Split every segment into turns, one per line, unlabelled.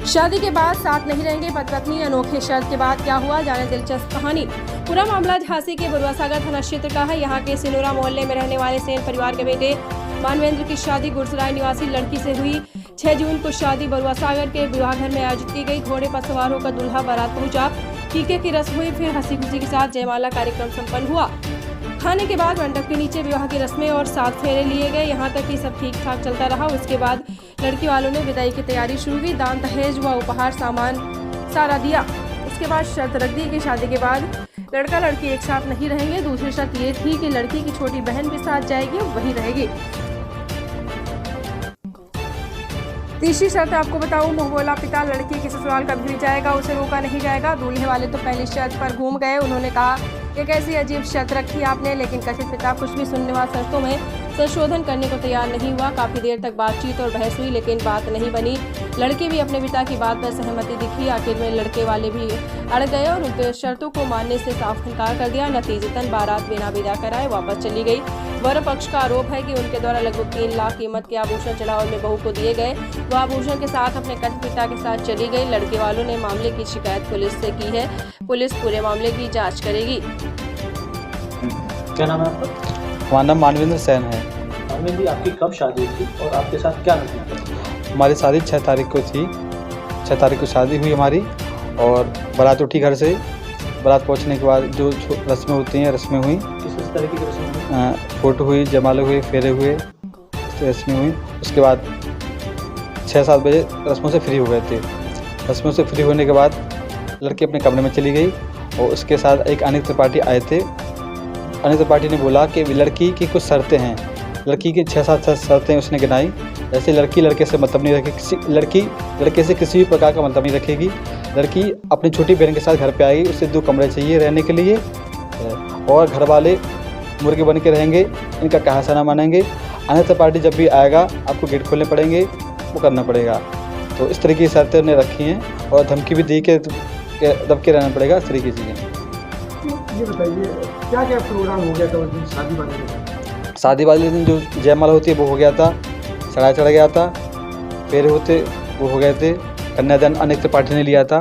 शादी के बाद साथ नहीं रहेंगे पति पत्नी, अनोखी शर्त के बाद क्या हुआ, जाने दिलचस्प कहानी। पूरा मामला झांसी के बरुआ सागर थाना क्षेत्र का है। यहाँ के सिनोरा मोहल्ले में रहने वाले सेन परिवार के बेटे मानवेंद्र की शादी गुरसराय निवासी लड़की से हुई। 6 जून को शादी बरुआ सागर के विवाह घर में आयोजित की गई। घोड़े पर सवार होकर दूल्हा बारात पहुंचा, टीके की रस्म हुई, फिर हंसी खुशी के साथ जयमाला कार्यक्रम संपन्न हुआ। खाने के बाद मंडप के नीचे विवाह की रस्में और 7 फेरे लिए गए। यहाँ तक कि सब ठीक ठाक चलता रहा। उसके बाद लड़की वालों ने विदाई की तैयारी शुरू की। दान दहेज व उपहार सामान सारा दिया। उसके बाद शर्त रख दी कि शादी के बाद लड़का लड़की एक साथ नहीं रहेंगे। दूसरी शर्त ये थी कि लड़की की छोटी बहन भी साथ जाएगी और वही रहेगी। तीसरी शर्त आपको बताऊं, मुंह बोला पिता लड़की के ससुराल कभी भी जाएगा, उसे रोका नहीं जाएगा। दूल्हे वाले तो पहली शर्त पर घूम गए। उन्होंने कहा कि कैसी अजीब शर्त रखी आपने, लेकिन कथित पिता कुछ भी सुनने वाली शर्तों में संशोधन करने को तैयार नहीं हुआ। काफी देर तक बातचीत और बहस हुई, लेकिन बात नहीं बनी। लड़के भी अपने पिता की बात पर सहमति दिखी। आखिर में लड़के वाले भी अड़ गए और उनके शर्तों को मानने से साफ इनकार कर दिया। नतीजतन बारात बिना विदा कराए वापस चली गई। वर पक्ष का आरोप है कि उनके द्वारा लगभग 3 लाख कीमत के आभूषण चढ़ावल में बहू को दिए गए। वह आभूषण के साथ अपने कथित पिता के साथ चली गई। लड़के वालों ने मामले की शिकायत पुलिस से की है। पुलिस पूरे मामले की जाँच करेगी।
क्या नाम है आपका?
हमारा नाम मानवेंद्र सेन है।
मानवेंद्र जी, आपकी कब शादी हुई थी और आपके साथ क्या घटना था?
हमारी शादी 6 तारीख को थी। 6 तारीख को शादी हुई हमारी और बारात उठी घर से। बारात पहुंचने के बाद जो रस्में होती हैं रस्में हुई।
किस तरह की रस्में हुई?
फोटो हुई, जयमाला हुए, फेरे हुए, रस्में हुई। उसके बाद 6-7 बजे रस्मों से फ्री हो गए थे। रस्मों से फ्री होने के बाद लड़की अपने कमरे में चली गई और उसके साथ एक अनिल त्रिपाठी आए थे। अनिल त्रिपाठी ने बोला कि लड़की की कुछ शर्तें हैं। लड़की की 6-7 शर्तें उसने गिनाई। जैसे लड़की लड़के से मतलब नहीं रखेगी, लड़की लड़के से किसी भी प्रकार का मतलब नहीं रखेगी। लड़की अपनी छोटी बहन के साथ घर पे आएगी, उसे 2 कमरे चाहिए रहने के लिए और घर वाले मुर्गे बन के रहेंगे, इनका कहा ना मानेंगे। अनिल त्रिपाठी जब भी आएगा आपको गेट खोलने पड़ेंगे, वो करना पड़ेगा। तो इस तरीके की शर्तें उन्हें रखी हैं और धमकी भी दी के दब के रहना पड़ेगा। इस तरीके की
ये बताइए क्या क्या प्रोग्राम हो गया था उस दिन शादी वाले दिन?
शादी वाले दिन जो जयमाला होती है वो हो गया था, चढ़ा चढ़ गया था, फेरे होते वो हो गए थे, कन्यादान अनिल त्रिपाठी ने लिया था।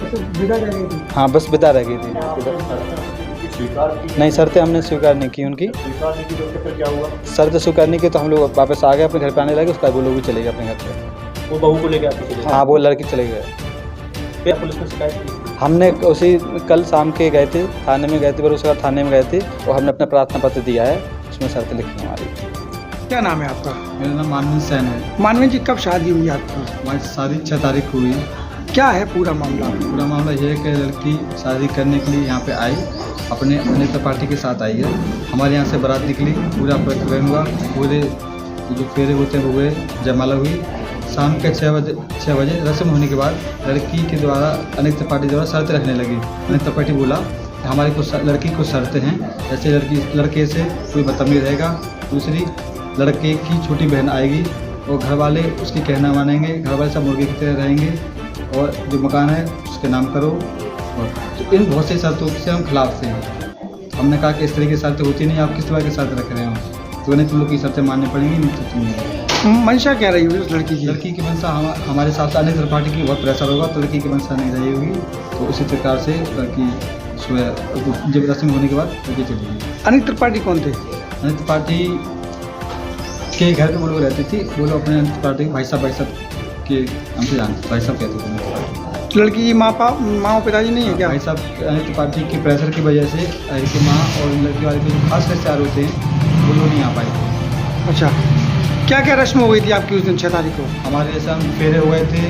विदा रह गई थी?
हाँ, बस विदा रह गई थी। नहीं, शर्तें हमने स्वीकार नहीं की उनकी।
स्वीकार नहीं की तो फिर क्या हुआ?
शर्त स्वीकार नहीं की तो हम लोग वापस आ गए, अपने घर पे आने लगे। उसका वो लोग भी चले गए अपने घर पे।
वो बहू को लेकर आपके चले गए?
हाँ, वो लड़के चले गए।
फिर पुलिस में शिकायत की?
हमने उसी कल शाम के गए थे, थाने में गए थे, बरुआ थाने में गए थे और हमने अपना प्रार्थना पत्र दिया है। उसमें शर्तें लिखी हैं हमारी।
क्या नाम है आपका?
मेरा नाम मानवेंद्र सेन है।
मानवेंद्र जी, कब शादी हुई आपकी?
हमारी शादी 6 तारीख को हुई।
क्या है पूरा मामला?
पूरा मामला ये है कि लड़की शादी करने के लिए यहाँ पे आई, अपने अनिल त्रिपाठी के साथ आई है। हमारे यहाँ से बारात निकली, पूरा प्रोग्राम हुआ, पूरे जो फेरे होते हैं हुए, जयमाला हुई। शाम के 6 बजे रस्म होने के बाद लड़की के द्वारा अनिल त्रिपाठी द्वारा शर्तें रखने लगी। अनिल त्रिपाठी बोला हमारी कुछ लड़की को शर्तें हैं, जैसे लड़के से कोई मतलब नहीं रहेगा। दूसरी, लड़के की छोटी बहन आएगी और घर वाले उसकी कहना मानेंगे, घर वाले सब मुर्गे की तरह रहेंगे और जो मकान है उसके नाम करो। और तो इन बहुत सी शर्तों से हम खिलाफ थे। हमने कहा कि इस तरह की शर्तें होती नहीं, आप किस तरह की शर्त रख रहे हो, तो नहीं तुम लोग की शर्तें माननी पड़ेंगी, नहीं तो तुम।
मंशा क्या रही हुई उस लड़की की?
लड़की की मंशा हमारे साथ अनिल त्रिपाठी की बहुत प्रेशर होगा तो लड़की की मंशा नहीं रही होगी। तो उसी प्रकार से लड़की जब रस्म होने के बाद लड़की चली गई।
अनिल त्रिपाठी कौन थे?
अनिल त्रिपाठी के घर पे वो लोग रहती थी। वो लोग अपने अनिल त्रिपाठी भाई साहब के हमसे जानते, भाई साहब कहते थे।
लड़की की माँ पिताजी नहीं है क्या?
भाई साहब अनिल त्रिपाठी के प्रेशर की वजह से लड़की माँ और लड़की वाले के खास रिश्तेदार होते हैं वो लोग नहीं आ पाए थे।
अच्छा, क्या क्या रस्म हो गई थी आपकी उस दिन 6 तारीख को?
हमारे जैसे हम फेरे हुए थे,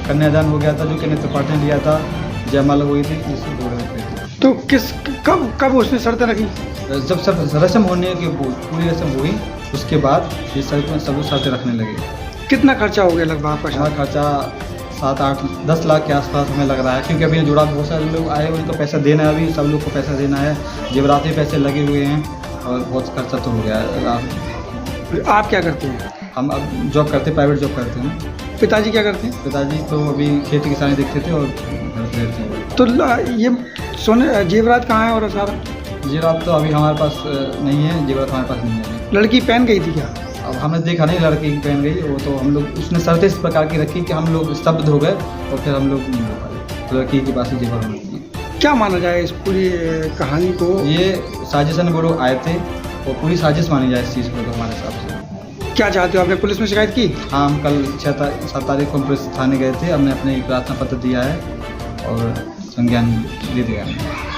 कन्यादान हो गया था जो कि अनिल त्रिपाठी ने लिया था, जयमाला हुई थी, जिससे हो रहे थे।
तो कब उसने शर्तें रखी?
जब सब रस्म होने के पूरी रस्म हुई उसके बाद ये सब शर्तें रखने लगे।
कितना खर्चा हो गया लगभग आपका?
हमारा खर्चा 7-8-10 लाख के आसपास हमें लग रहा है, क्योंकि अभी जुड़ा बहुत सारे लोग आए, उनको पैसा देना है, अभी सब लोग को पैसा देना है, जेवरात में पैसे लगे हुए हैं और बहुत खर्चा तो हो गया है।
आप क्या करते हैं?
हम अब जॉब करते हैं, प्राइवेट जॉब करते हैं।
पिताजी क्या करते हैं?
पिताजी तो अभी खेती किसानी देखते थे और घर पे रहते हैं।
तो ये सोने जेवरात कहाँ है और सारा?
जेवरात तो अभी हमारे पास नहीं है, जेवरात हमारे पास नहीं है।
लड़की पहन गई थी क्या?
अब हमने देखा नहीं लड़की की पहन गई, वो तो हम लोग उसने शर्तें इस प्रकार की रखी कि हम लोग स्तब्ध हो गए और फिर हम लोग नहीं हो पाए। तो लड़की के पास ही जेवर होना चाहिए।
क्या माना जाए इस पूरी कहानी को?
ये साजिश वो लोग आए थे और पूरी साजिश मानी जाए इस चीज़ को तो हमारे हिसाब से।
क्या चाहते हो, आपने पुलिस में शिकायत की?
हाँ, हम कल 7 तारीख को पुलिस थाने गए थे, हमने अपने प्रार्थना पत्र दिया है और संज्ञान ले दिया है।